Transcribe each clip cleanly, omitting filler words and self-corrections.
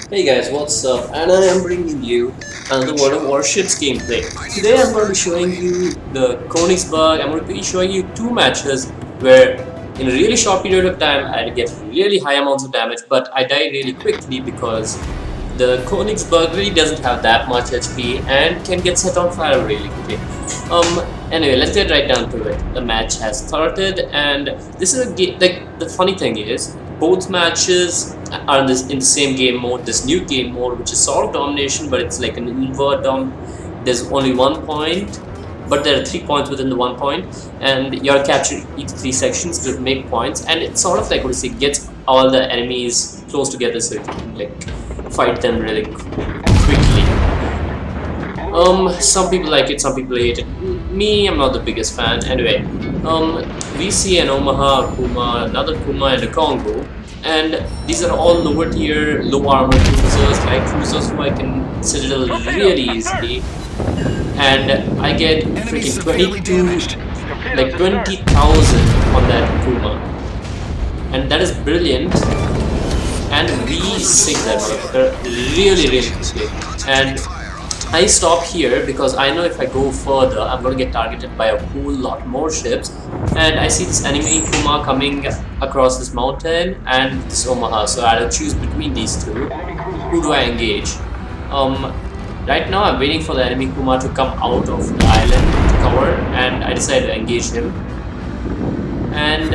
Hey guys, what's up? And I am bringing you another World of Warships gameplay. Today I'm going to be showing you the Konigsberg. I'm going to be showing you two matches where in a really short period of time I get really high amounts of damage, but I die really quickly because the Konigsberg really doesn't have that much HP and can get set on fire really quickly. Anyway, let's get right down to it. The match has started, and this is a game. Like, the funny thing is, both matches are in the same game mode. This new game mode, which is sort of domination, but it's like an invert dom. There's only 1 point, but there are 3 points within the 1 point, and you are capturing each 3 sections to make points. And it's sort of like what you say, gets all the enemies close together so you can like fight them really quickly. Some people like it, some people hate it. Me, I'm not the biggest fan. Anyway, we see an Omaha, a Kuma, another Kuma, and a Congo, and these are all lower tier, low armor cruisers, like cruisers who I can citadel really easily, and I get freaking 20,000 on that Kuma, and that is brilliant. And we sink that motherfucker really quickly. And I stop here because I know if I go further, I'm gonna get targeted by a whole lot more ships. And I see this enemy Kuma coming across this mountain and this Omaha, so I have to choose between these two. Who do I engage? Right now I'm waiting for the enemy Kuma to come out of the island to cover, and I decide to engage him. And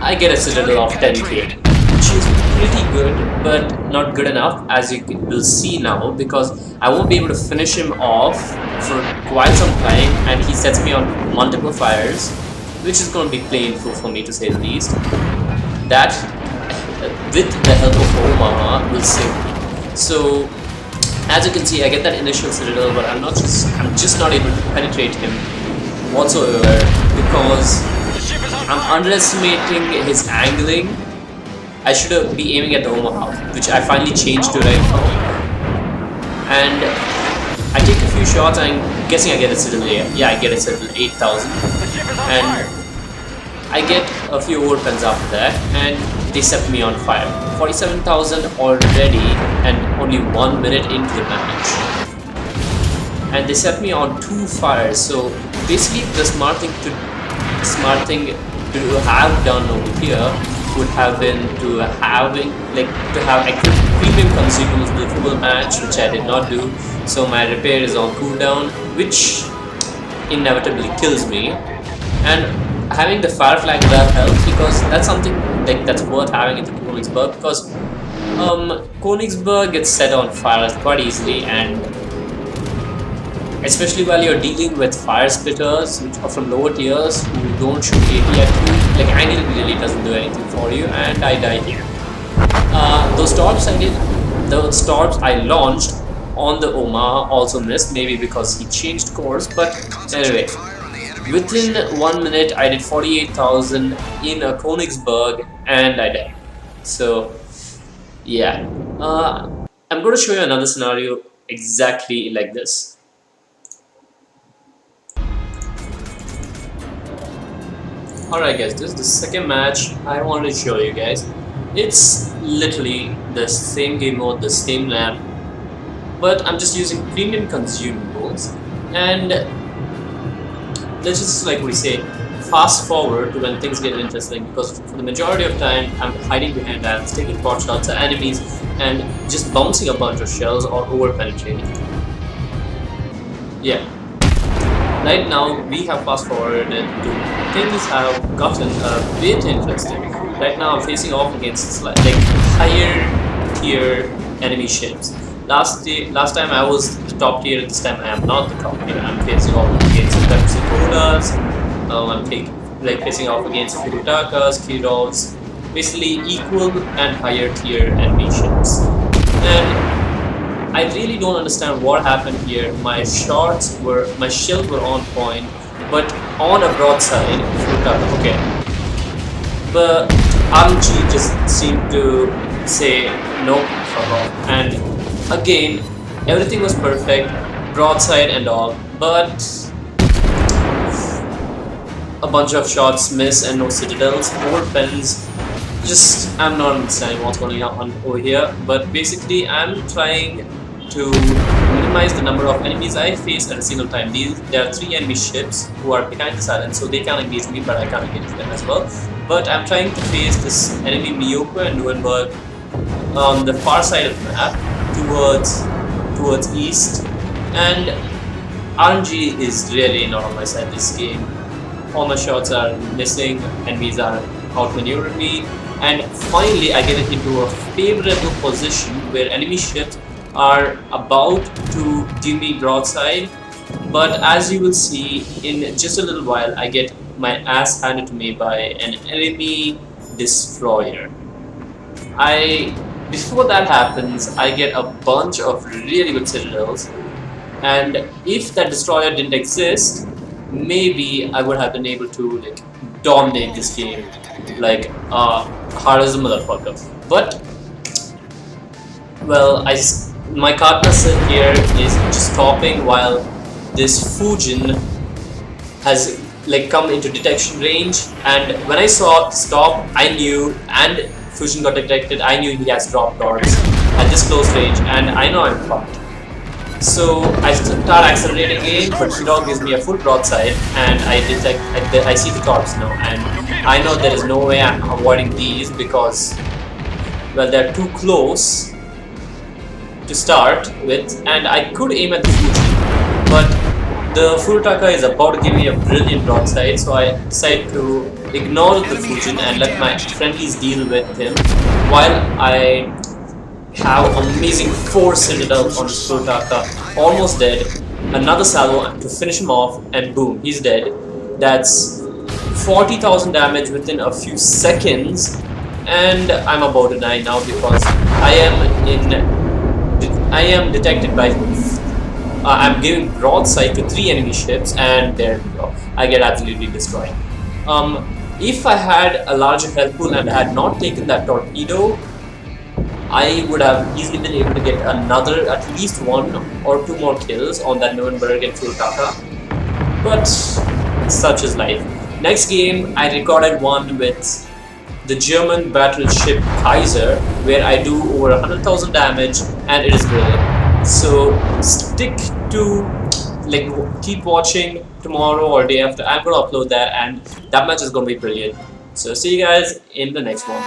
I get a citadel of 10k. Which is pretty good, but not good enough, as you will see now, because I won't be able to finish him off for quite some time, and he sets me on multiple fires, which is going to be painful for me to say the least. That, with the help of Omaha, will save me. So, as you can see, I get that initial citadel, but I'm just not able to penetrate him whatsoever because I'm underestimating his angling. I should be aiming at the Omaha, which I finally changed to right now. And I take a few shots, I'm guessing I get a citadel here. Yeah, I get a citadel 8,000. And I get a few overpens after that, and they set me on fire. 47,000 already, and only 1 minute into the match. And they set me on 2 fires, so basically the smart thing to have done over here would have been to have premium consumables in the full match, which I did not do. So my repair is on cooldown, which inevitably kills me. And having the fire flag will help, because that's something like that's worth having in the Konigsberg, because Konigsberg gets set on fire quite easily, and especially while you're dealing with fire spitters, which are from lower tiers who don't shoot AT at you. Like, Angle really doesn't do anything for you, and I die here. Those storms I launched on the Omaha also missed, maybe because he changed course, but anyway. Within 1 minute, I did 48,000 in a Konigsberg, and I died. So, yeah. I'm going to show you another scenario exactly like this. Alright guys, this is the second match I wanted to show you guys. It's literally the same game mode, the same map, but I'm just using premium consumables, and let's just, like we say, fast forward to when things get interesting, because for the majority of time I'm hiding behind that, taking pot shots at enemies and just bouncing a bunch of shells or over penetrating. Yeah. Right now, we have fast forwarded to things have gotten a bit interesting. Right now, I'm facing off against like higher tier enemy ships. Last time I was the top tier. This time I am not the top tier. I'm facing off against Pepsi-Colas. I'm facing off against Furutakas, Kirovs, basically equal and higher tier enemy ships. And I really don't understand what happened here. My shells were on point, but on a broadside, okay. But RNG just seemed to say nope, fuck off. And again, everything was perfect, broadside and all, but a bunch of shots miss and no citadels, 4 pens, just I'm not understanding what's going on over here, but basically I'm trying to minimize the number of enemies I face at a single time. There are 3 enemy ships who are behind this island, so they can engage me, but I can't engage them as well. But I'm trying to face this enemy Miyoko and Nuremberg on the far side of the map towards east, and RNG is really not on my side this game. All my shots are missing, enemies are outmaneuvering me, and finally I get into a favorable position where enemy ships are about to give me broadside, but as you will see in just a little while I get my ass handed to me by an enemy destroyer. Before that happens, I get a bunch of really good citadels, and if that destroyer didn't exist, maybe I would have been able to like dominate this game like hard as a motherfucker. But well, my Katna here is just stopping while this Fujin has like come into detection range, and when I saw stop, I knew, and Fujin got detected, I knew he has dropped torps at this close range, and I know I'm fucked. So I start accelerating again, but Shidog gives me a full broadside, and I see the torps now, and I know there is no way I'm avoiding these because, well, they're too close to start with, and I could aim at the Fujin, but the Furutaka is about to give me a brilliant broadside, so I decide to ignore the Fujin and let my friendlies deal with him while I have amazing 4 citadels on this Furutaka, almost dead, another salvo to finish him off, and boom, he's dead. That's 40,000 damage within a few seconds, and I'm about to die now because I am detected by I'm giving broadside to 3 enemy ships, and there we go. I get absolutely destroyed. If I had a larger health pool and I had not taken that torpedo, I would have easily been able to get another, at least 1 or 2 more kills on that Nuremberg and Furutaka. But such is life. Next game, I recorded one with the German battleship Kaiser, where I do over 100,000 damage, and it is brilliant. So stick to, like, keep watching tomorrow or day after. I'm gonna upload that, and that match is gonna be brilliant. So see you guys in the next one.